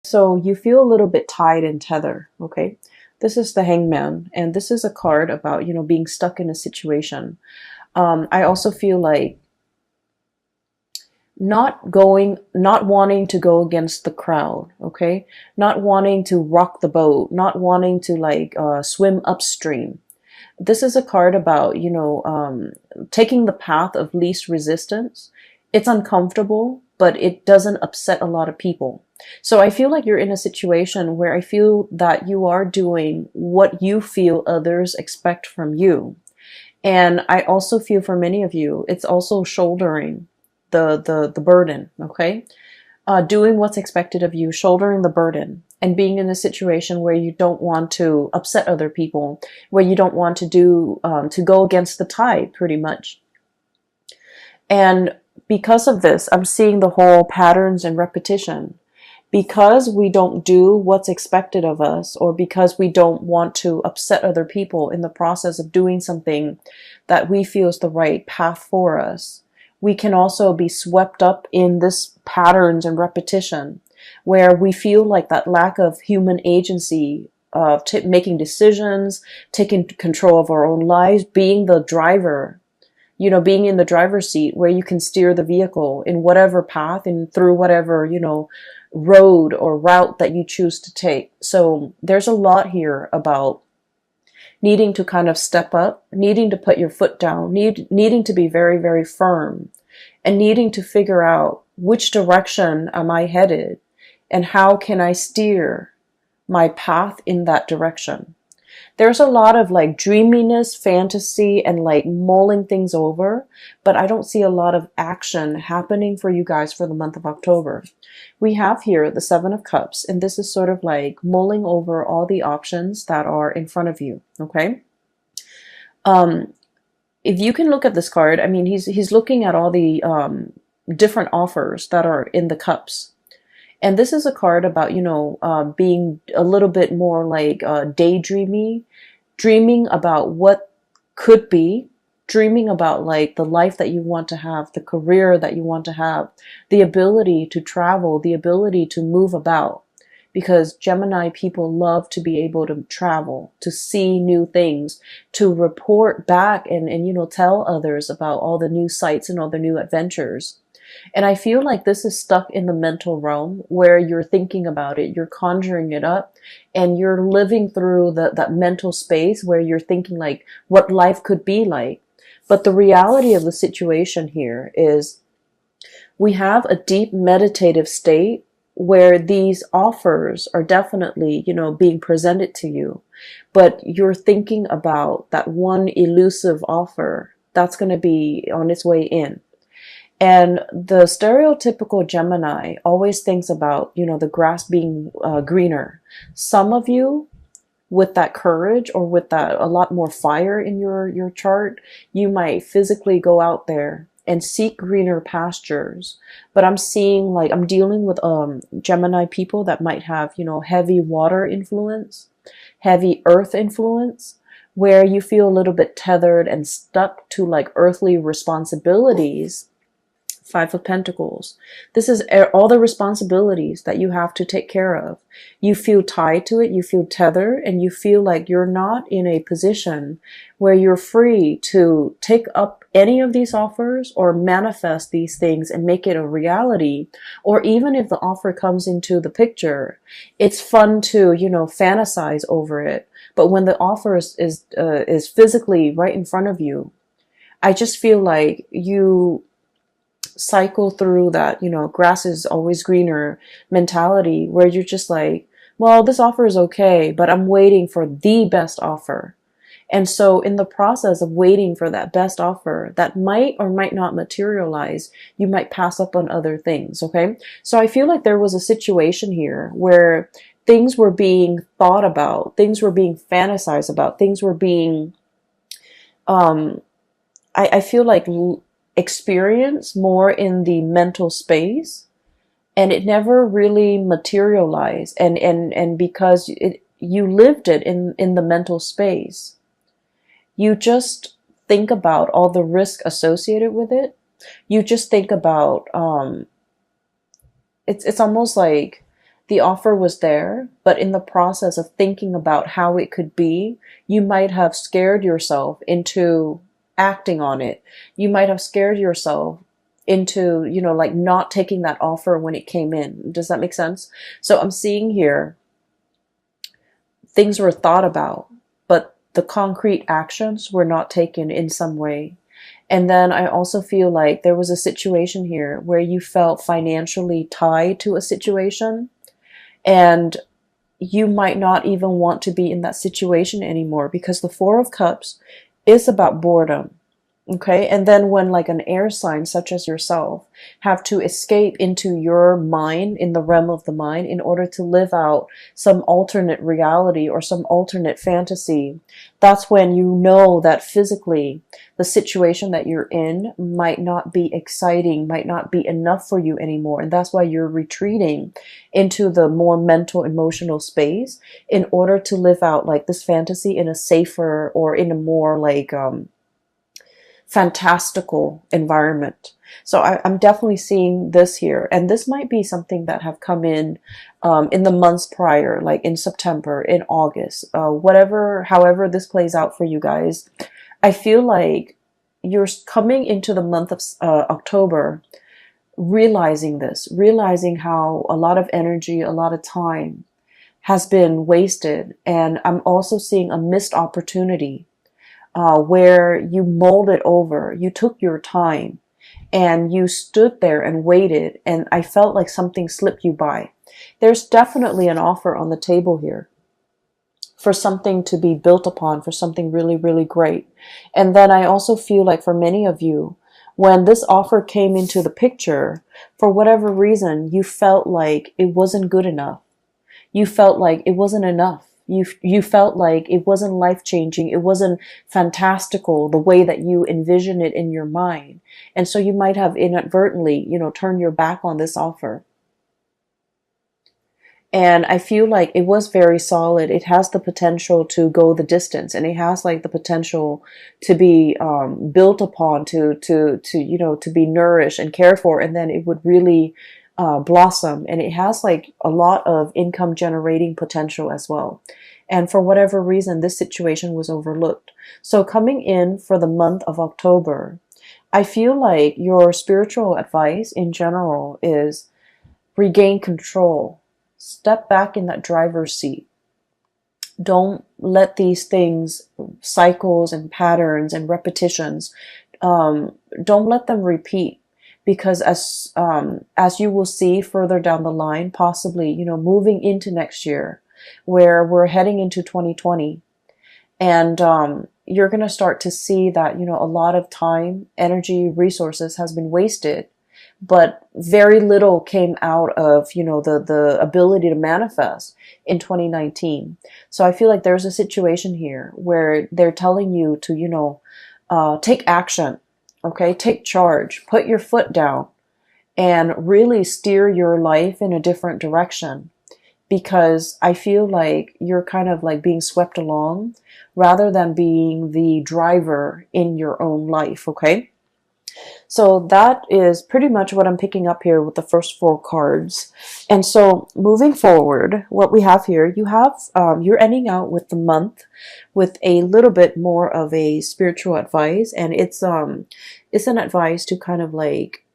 So you feel a little bit tied and tethered, okay? This is the Hangman, and this is a card about, being stuck in a situation. I also feel like not wanting to go against the crowd, okay? Not wanting to rock the boat, not wanting to swim upstream. This is a card about, taking the path of least resistance. It's uncomfortable, but it doesn't upset a lot of people. So I feel like you're in a situation where I feel that you are doing what you feel others expect from you. And I also feel for many of you, it's also shouldering the burden, okay? Doing what's expected of you, shouldering the burden, and being in a situation where you don't want to upset other people, where you don't want to go against the tide, pretty much. And because of this, I'm seeing the whole patterns and repetition. Because we don't do what's expected of us, or because we don't want to upset other people in the process of doing something that we feel is the right path for us, we can also be swept up in this patterns and repetition where we feel like that lack of human agency of making decisions, taking control of our own lives, being the driver, being in the driver's seat where you can steer the vehicle in whatever path and through whatever, road or route that you choose to take. So there's a lot here about needing to kind of step up, needing to put your foot down, needing to be very, very firm, and needing to figure out which direction am I headed and how can I steer my path in that direction. There's a lot of dreaminess, fantasy, and mulling things over, but I don't see a lot of action happening for you guys for the month of October. We have here the Seven of Cups, and this is sort of mulling over all the options that are in front of you, okay? If you can look at this card, I mean, he's looking at all the different offers that are in the cups. And this is a card about, being a little bit more daydreamy, dreaming about what could be, dreaming about the life that you want to have, the career that you want to have, the ability to travel, the ability to move about. Because Gemini people love to be able to travel, to see new things, to report back and tell others about all the new sights and all the new adventures. And I feel like this is stuck in the mental realm where you're thinking about it, you're conjuring it up, and you're living through that mental space where you're thinking what life could be like. But the reality of the situation here is we have a deep meditative state where these offers are definitely, being presented to you, but you're thinking about that one elusive offer that's going to be on its way in. And the stereotypical Gemini always thinks about, the grass being greener. Some of you, with that courage or with that a lot more fire in your chart, you might physically go out there and seek greener pastures. But I'm seeing I'm dealing with Gemini people that might have, heavy water influence, heavy earth influence, where you feel a little bit tethered and stuck to earthly responsibilities. Five of Pentacles. This is all the responsibilities that you have to take care of. You feel tied to it, you feel tethered, and you feel like you're not in a position where you're free to take up any of these offers or manifest these things and make it a reality. Or even if the offer comes into the picture, it's fun to, fantasize over it. But when the offer is physically right in front of you, I just feel like you cycle through that, grass is always greener mentality where you're just well, this offer is okay, but I'm waiting for the best offer. And so in the process of waiting for that best offer that might or might not materialize, you might pass up on other things, okay? So I feel like there was a situation here where things were being thought about, things were being fantasized about, things were being, I feel like experience more in the mental space, and it never really materialized, and because you lived it in the mental space, you just think about all the risk associated with it. You just think about it's almost like The offer was there, but in the process of thinking about how it could be, you might have scared yourself into acting on it. You might have scared yourself into, like not taking that offer when it came in. Does that make sense? So I'm seeing here things were thought about, but the concrete actions were not taken in some way. And then I also feel like there was a situation here where you felt financially tied to a situation, and you might not even want to be in that situation anymore, because the Four of Cups is about boredom. Okay. And then when like an air sign such as yourself have to escape into your mind, in the realm of the mind, in order to live out some alternate reality or some alternate fantasy, that's when you know that physically the situation that you're in might not be exciting, might not be enough for you anymore. And that's why you're retreating into the more mental, emotional space in order to live out like this fantasy in a safer, or in a more like, fantastical environment. So I'm definitely seeing this here, and this might be something that have come in the months prior, like in September, in August, whatever, however this plays out for you guys. I feel like you're coming into the month of October, realizing this, realizing how a lot of energy, a lot of time has been wasted, and I'm also seeing a missed opportunity where you mulled it over, you took your time, and you stood there and waited, and I felt like something slipped you by. There's definitely an offer on the table here for something to be built upon, for something really, really great. And then I also feel like for many of you, when this offer came into the picture, for whatever reason, you felt like it wasn't good enough. You felt like it wasn't enough. You felt like it wasn't life-changing. It wasn't fantastical the way that you envision it in your mind. And so you might have inadvertently, turned your back on this offer. And I feel like it was very solid. It has the potential to go the distance, and it has like the potential to be built upon, to be nourished and cared for, and then it would really blossom. And it has like a lot of income generating potential as well. And for whatever reason, this situation was overlooked. So coming in for the month of October, I feel like your spiritual advice in general is regain control. Step back in that driver's seat. Don't let these things, cycles and patterns and repetitions, don't let them repeat. Because as you will see further down the line, possibly, moving into next year, where we're heading into 2020, and you're going to start to see that, a lot of time, energy, resources has been wasted, but very little came out of, the ability to manifest in 2019. So I feel like there's a situation here where they're telling you to, take action. Okay, take charge, put your foot down, and really steer your life in a different direction. Because I feel like you're kind of like being swept along rather than being the driver in your own life, okay? So that is pretty much what I'm picking up here with the first four cards. And so moving forward, what we have here, you're ending out with the month with a little bit more of a spiritual advice, and it's an advice to kind of like,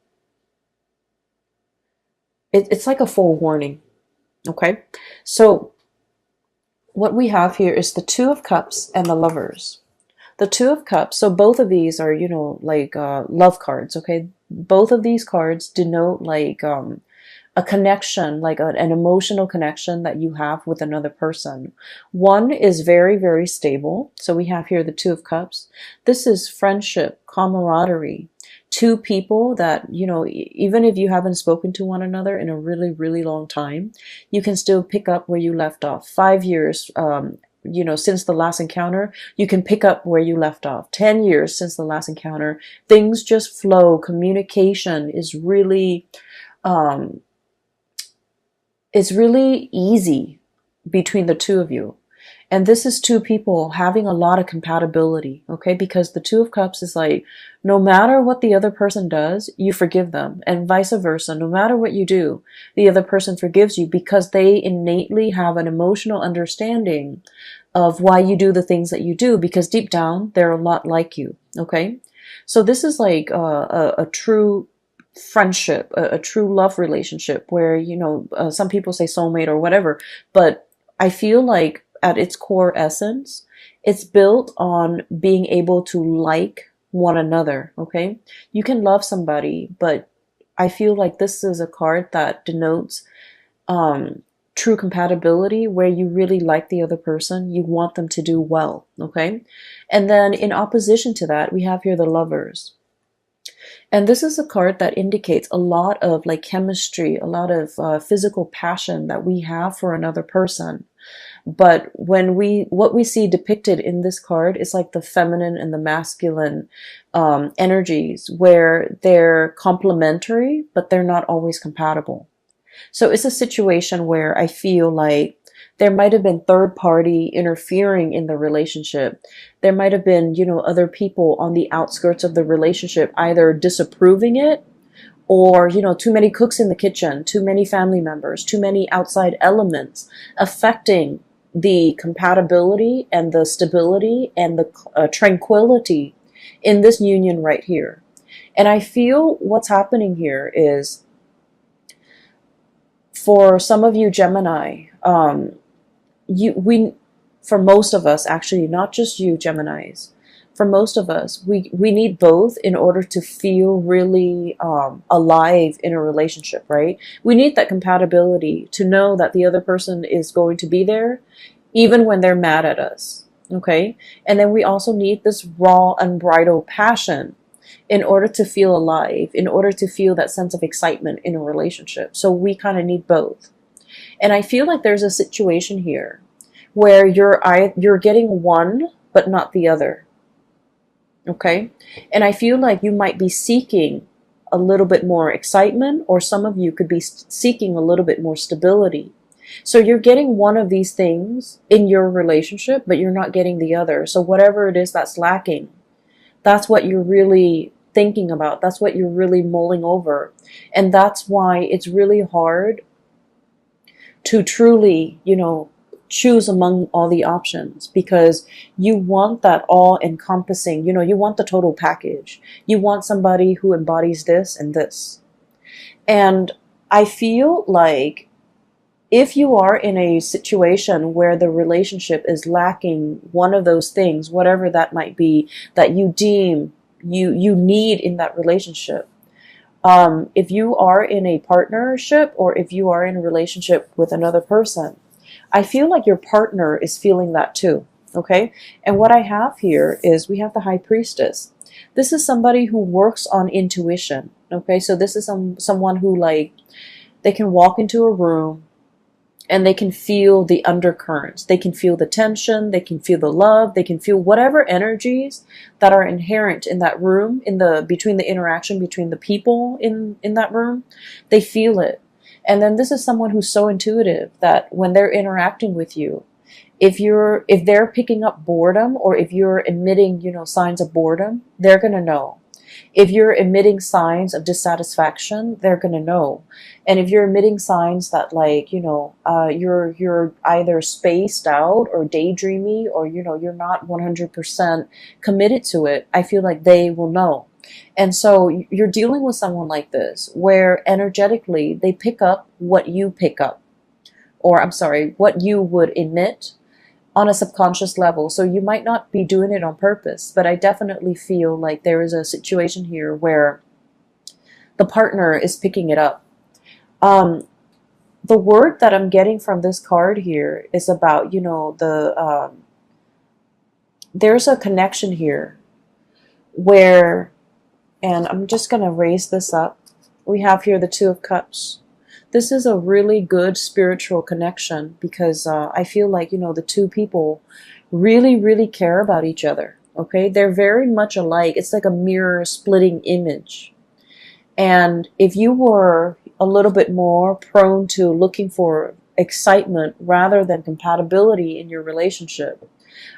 it's like a forewarning. Okay, so what we have here is the Two of Cups and the Lovers. The Two of Cups, so both of these are, like love cards, okay? Both of these cards denote like a connection, like an emotional connection that you have with another person. One is very, very stable. So we have here the Two of Cups. This is friendship, camaraderie. Two people that, even if you haven't spoken to one another in a really, really long time, you can still pick up where you left off. 5 years, since the last encounter, you can pick up where you left off. 10 years since the last encounter, things just flow. Communication is really, it's really easy between the two of you. And this is two people having a lot of compatibility, okay? Because the Two of Cups is like, no matter what the other person does, you forgive them. And vice versa. No matter what you do, the other person forgives you because they innately have an emotional understanding of why you do the things that you do, because deep down, they're a lot like you, okay? So this is like a true friendship, a true love relationship where, some people say soulmate or whatever, but I feel like at its core essence, it's built on being able to like one another, okay? You can love somebody, but I feel like this is a card that denotes true compatibility, where you really like the other person, you want them to do well, okay? And then in opposition to that, we have here the Lovers. And this is a card that indicates a lot of like chemistry, a lot of physical passion that we have for another person. But what we see depicted in this card is like the feminine and the masculine energies, where they're complementary, but they're not always compatible. So it's a situation where I feel like there might have been third party interfering in the relationship. There might have been, other people on the outskirts of the relationship either disapproving it, or, too many cooks in the kitchen, too many family members, too many outside elements affecting the compatibility and the stability and the tranquility in this union right here. And I feel what's happening here is, for some of you Gemini, for most of us, actually, not just you Geminis, for most of us, we need both in order to feel really alive in a relationship, right? We need that compatibility to know that the other person is going to be there even when they're mad at us, okay? And then we also need this raw, unbridled passion in order to feel alive, in order to feel that sense of excitement in a relationship. So we kind of need both. And I feel like there's a situation here where you're getting one but not the other. Okay? And I feel like you might be seeking a little bit more excitement, or some of you could be seeking a little bit more stability. So you're getting one of these things in your relationship, but you're not getting the other. So whatever it is that's lacking, that's what you're really thinking about. That's what you're really mulling over. And that's why it's really hard to truly, choose among all the options, because you want that all encompassing, you want the total package. You want somebody who embodies this and this. And I feel like if you are in a situation where the relationship is lacking one of those things, whatever that might be, that you deem you need in that relationship, if you are in a partnership, or if you are in a relationship with another person, I feel like your partner is feeling that too, okay? And what I have here is we have the High Priestess. This is somebody who works on intuition, okay? So this is someone who, like, they can walk into a room and they can feel the undercurrents. They can feel the tension, they can feel the love, they can feel whatever energies that are inherent in that room, between the interaction between the people in that room. They feel it. And then this is someone who's so intuitive that when they're interacting with you, if they're picking up boredom, or if you're emitting, signs of boredom, they're going to know. If you're emitting signs of dissatisfaction, they're going to know. And if you're emitting signs that, like, you're either spaced out or daydreamy, or, you're not 100% committed to it, I feel like they will know. And so you're dealing with someone like this, where energetically they pick up what you pick up, or what you would emit on a subconscious level. So you might not be doing it on purpose, but I definitely feel like there is a situation here where the partner is picking it up. The word that I'm getting from this card here is about, there's a connection here where, and I'm just going to raise this up. We have here the Two of Cups. This is a really good spiritual connection, because I feel like, the two people really, really care about each other. Okay? They're very much alike. It's like a mirror splitting image. And if you were a little bit more prone to looking for excitement rather than compatibility in your relationship.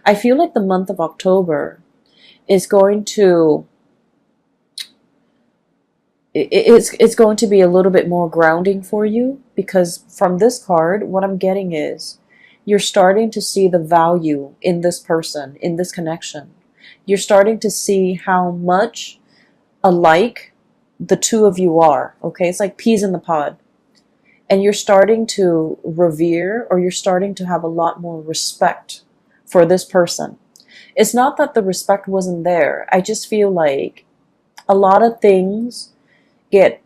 I feel like the month of October is going to it's going to be a little bit more grounding for you, because from this card, what I'm getting is you're starting to see the value in this person, in this connection. You're starting to see how much alike the two of you are, okay? It's like peas in the pod. And you're starting to revere, or you're starting to have a lot more respect for this person. It's not that the respect wasn't there. I just feel like a lot of things get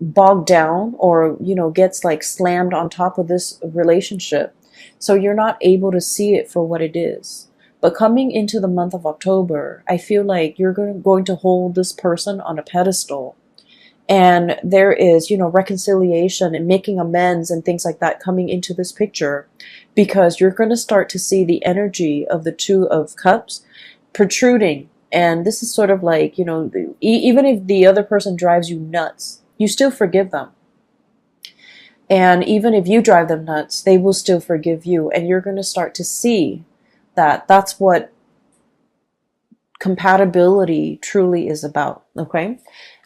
bogged down, or gets like slammed on top of this relationship, so you're not able to see it for what it is. But coming into the month of October, I feel like you're going to hold this person on a pedestal, and there is reconciliation and making amends and things like that coming into this picture, because you're going to start to see the energy of the Two of Cups protruding. And this is sort of like, even if the other person drives you nuts, you still forgive them. And even if you drive them nuts, they will still forgive you. And you're going to start to see that that's what compatibility truly is about. Okay.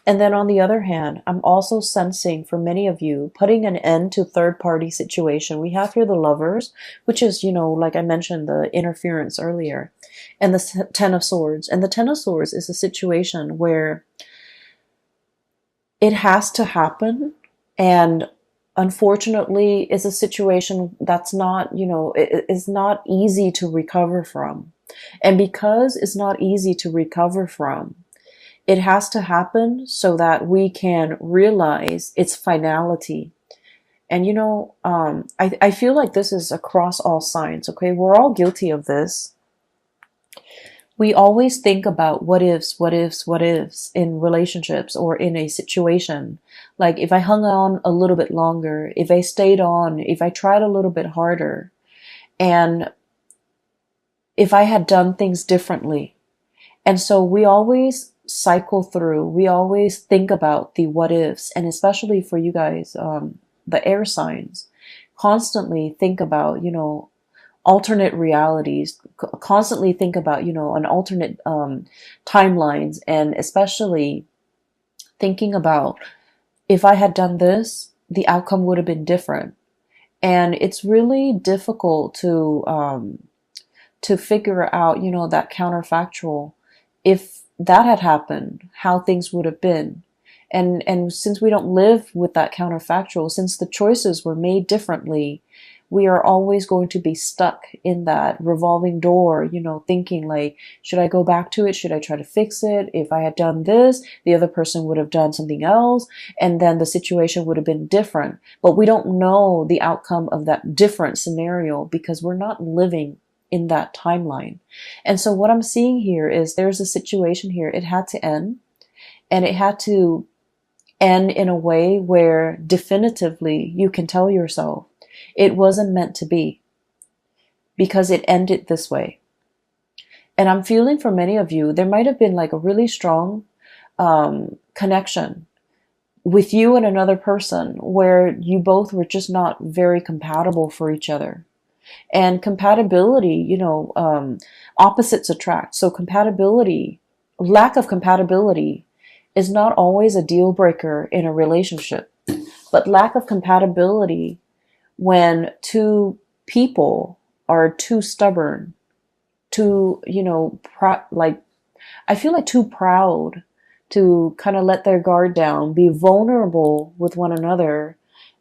And then on the other hand, I'm also sensing for many of you putting an end to third-party situation. We have here the Lovers, which is, like I mentioned, the interference earlier, and the Ten of Swords. And the Ten of Swords is a situation where it has to happen, and unfortunately is a situation that's not, it is not easy to recover from. And because it's not easy to recover from, it has to happen so that we can realize its finality. And I feel like this is across all signs, okay? We're all guilty of this. We always think about what ifs in relationships or in a situation. Like, if I hung on a little bit longer, if I stayed on, if I tried a little bit harder, and if I had done things differently. And so we always cycle through, we always think about the what ifs, and especially for you guys, the air signs, constantly think about, alternate realities, constantly think about, an alternate timelines, and especially thinking about, if I had done this, the outcome would have been different. And it's really difficult to figure out, that counterfactual, if that had happened, how things would have been. And since we don't live with that counterfactual, since the choices were made differently, we are always going to be stuck in that revolving door, thinking like, should I go back to it? Should I try to fix it? If I had done this, the other person would have done something else, and then the situation would have been different. But we don't know the outcome of that different scenario because we're not living in that timeline. And so what I'm seeing here is there's a situation here. It had to end, and it had to end in a way where definitively you can tell yourself it wasn't meant to be, because it ended this way. And I'm feeling for many of you, there might have been like a really strong connection with you and another person where you both were just not very compatible for each other. And compatibility, opposites attract. So compatibility, lack of compatibility is not always a deal breaker in a relationship, but lack of compatibility when two people are too stubborn, too, I feel like too proud to kind of let their guard down, be vulnerable with one another,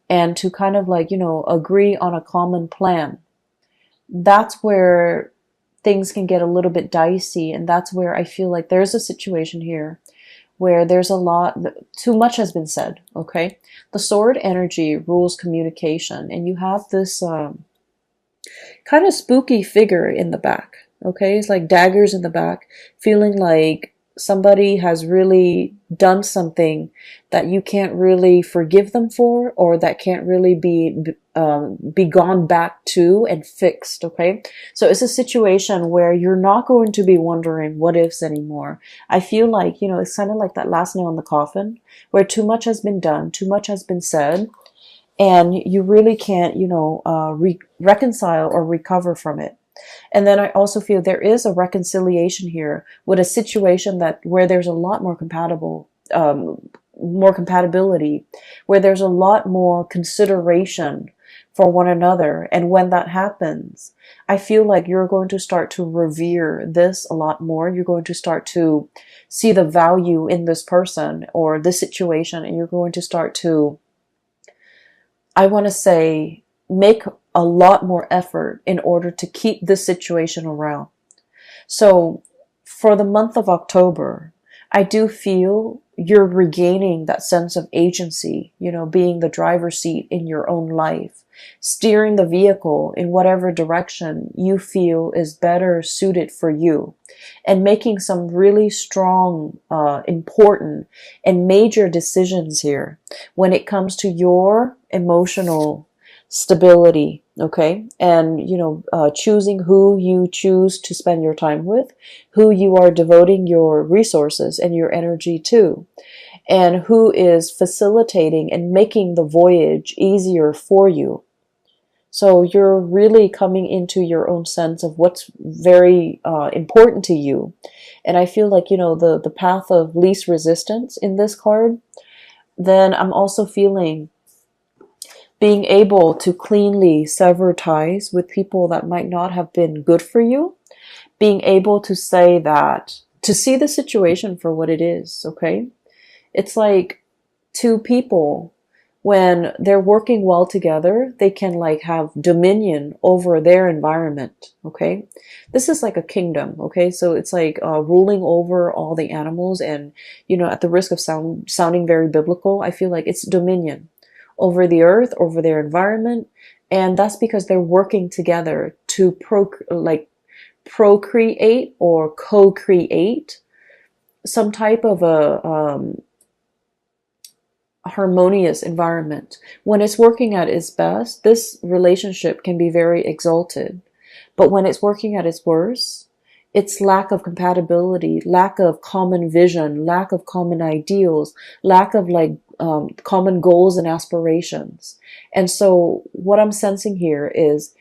and to kind of agree on a common plan. That's where things can get a little bit dicey, and that's where I feel like there's a situation here where there's a lot, too much has been said, okay? The sword energy rules communication, and you have this kind of spooky figure in the back, okay? It's like daggers in the back, feeling like somebody has really done something that you can't really forgive them for, or that can't really be gone back to and fixed, okay? So it's a situation where you're not going to be wondering what ifs anymore. I feel like, it's kind of like that last nail in the coffin, where too much has been done, too much has been said, and you really can't, reconcile or recover from it. And then I also feel there is a reconciliation here with a situation that where there's a lot more more compatibility, where there's a lot more consideration for one another. And when that happens, I feel like you're going to start to revere this a lot more. You're going to start to see the value in this person or this situation, and you're going to start to, I want to say, make a lot more effort in order to keep this situation around. So for the month of October, I do feel you're regaining that sense of agency, being the driver's seat in your own life, steering the vehicle in whatever direction you feel is better suited for you, and making some really strong, important, and major decisions here when it comes to your emotional stability, okay? And, choosing who you choose to spend your time with, who you are devoting your resources and your energy to, and who is facilitating and making the voyage easier for you. So you're really coming into your own sense of what's very important to you. And I feel like, the path of least resistance in this card. Then I'm also feeling being able to cleanly sever ties with people that might not have been good for you. Being able to say that, to see the situation for what it is, okay? It's like two people, when they're working well together, they can like have dominion over their environment, okay? This is like a kingdom, okay? So it's like ruling over all the animals, and, at the risk of sounding very biblical, I feel like it's dominion over the earth, over their environment. And that's because they're working together to procreate or co-create some type of a harmonious environment. When it's working at its best, this relationship can be very exalted. But when it's working at its worst, it's lack of compatibility, lack of common vision, lack of common ideals, lack of common goals and aspirations. And so what I'm sensing here is,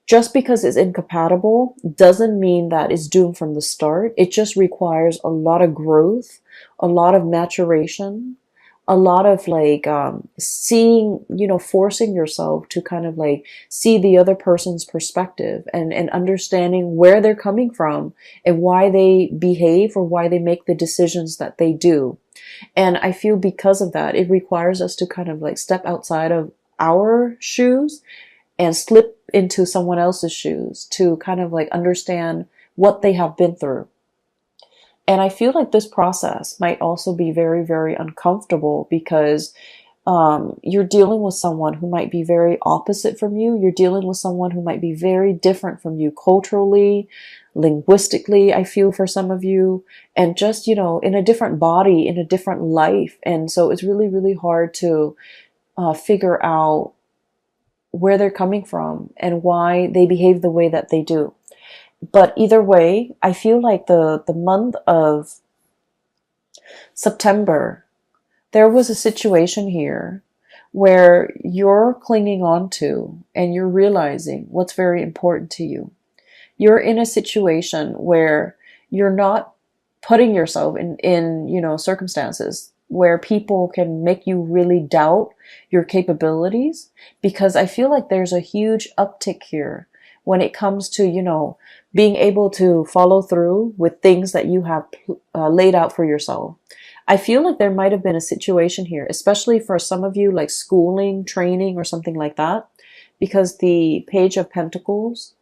just because it's incompatible doesn't mean that it's doomed from the start. It just requires a lot of growth, a lot of maturation, a lot of seeing, forcing yourself to kind of see the other person's perspective, and understanding where they're coming from and why they behave or why they make the decisions that they do. And I feel because of that, it requires us to kind of step outside of our shoes and slip into someone else's shoes to kind of understand what they have been through. And I feel like this process might also be very, very uncomfortable because you're dealing with someone who might be very opposite from you. You're dealing with someone who might be very different from you culturally, linguistically, I feel, for some of you, and just, in a different body, in a different life. And so it's really, really hard to figure out where they're coming from and why they behave the way that they do. But either way, I feel like the month of September, there was a situation here where you're clinging on to and you're realizing what's very important to you. You're in a situation where you're not putting yourself in circumstances where people can make you really doubt your capabilities, because I feel like there's a huge uptick here when it comes to, being able to follow through with things that you have laid out for yourself. I feel like there might have been a situation here, especially for some of you, like schooling, training, or something like that, because the Page of Pentacles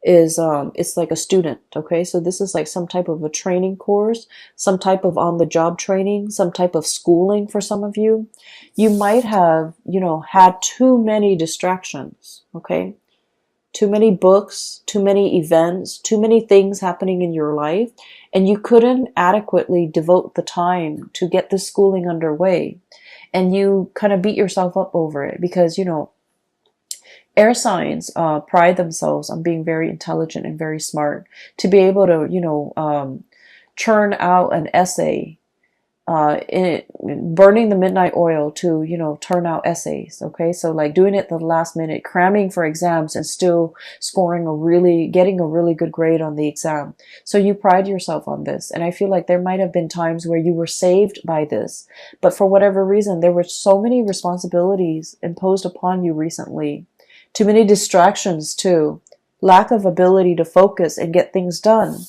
is, it's like a student, okay? So this is like some type of a training course, some type of on-the-job training, some type of schooling for some of you. You might have, had too many distractions, okay? Too many books, too many events, too many things happening in your life, and you couldn't adequately devote the time to get the schooling underway. And you kind of beat yourself up over it because, air signs pride themselves on being very intelligent and very smart. To be able to, churn out an essay burning the midnight oil to, turn out essays. Okay. So like doing it the last minute, cramming for exams and still getting a really good grade on the exam. So you pride yourself on this. And I feel like there might have been times where you were saved by this, but for whatever reason, there were so many responsibilities imposed upon you recently. Too many distractions too. Lack of ability to focus and get things done.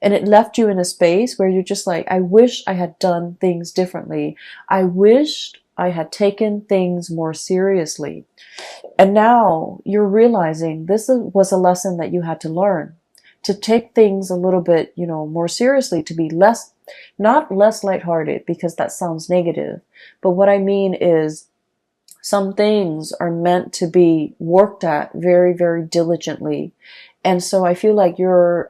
And it left you in a space where you're just like, I wish I had done things differently. I wished I had taken things more seriously. And now you're realizing was a lesson that you had to learn. To take things a little bit, more seriously, to be not less lighthearted, because that sounds negative. But what I mean is, some things are meant to be worked at very, very diligently. And so I feel like you're,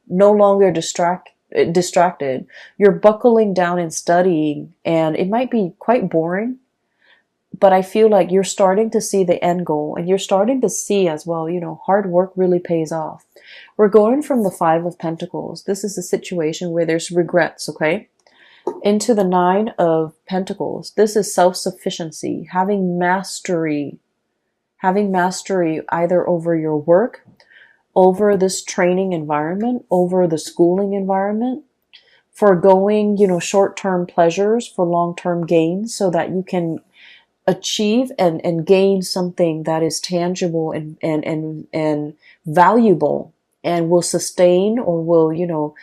no longer distracted. You're buckling down and studying, and it might be quite boring, but I feel like you're starting to see the end goal, and you're starting to see as well, hard work really pays off. We're going from the Five of Pentacles. This is a situation where there's regrets, okay? Into the Nine of Pentacles. This is self-sufficiency, having mastery either over your work, over this training environment, over the schooling environment, foregoing, short-term pleasures for long-term gains so that you can achieve and gain something that is tangible and valuable and will sustain or will,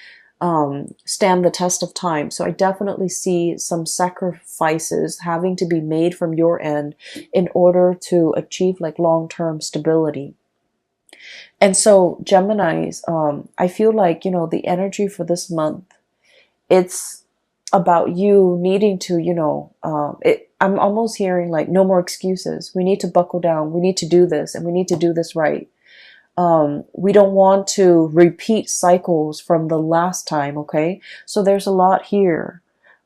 stand the test of time. So I definitely see some sacrifices having to be made from your end in order to achieve like long-term stability. And so Geminis, I feel like, the energy for this month, it's about you needing to, I'm almost hearing like no more excuses. We need to buckle down. We need to do this, and we need to do this right. We don't want to repeat cycles from the last time, okay? So there's a lot here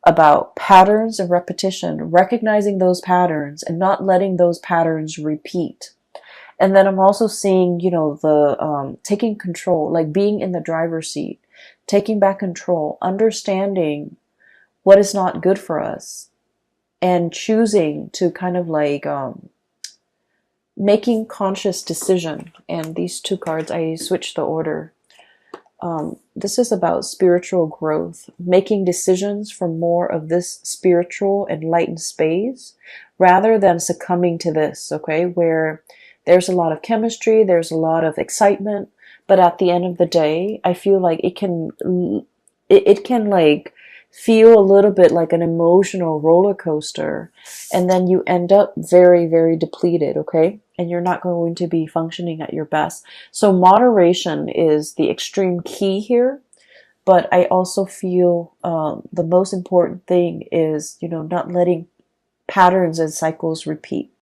about patterns and repetition, recognizing those patterns and not letting those patterns repeat. And then I'm also seeing, the taking control, like being in the driver's seat, taking back control, understanding what is not good for us, and choosing to kind of like making conscious decision. And these two cards, I switched the order. This is about spiritual growth, making decisions from more of this spiritual enlightened space rather than succumbing to this, okay, where there's a lot of chemistry, there's a lot of excitement, but at the end of the day, I feel like it can like feel a little bit like an emotional roller coaster, and then you end up very, very depleted, okay? And you're not going to be functioning at your best. So moderation is the extreme key here, but I also feel the most important thing is, not letting patterns and cycles repeat.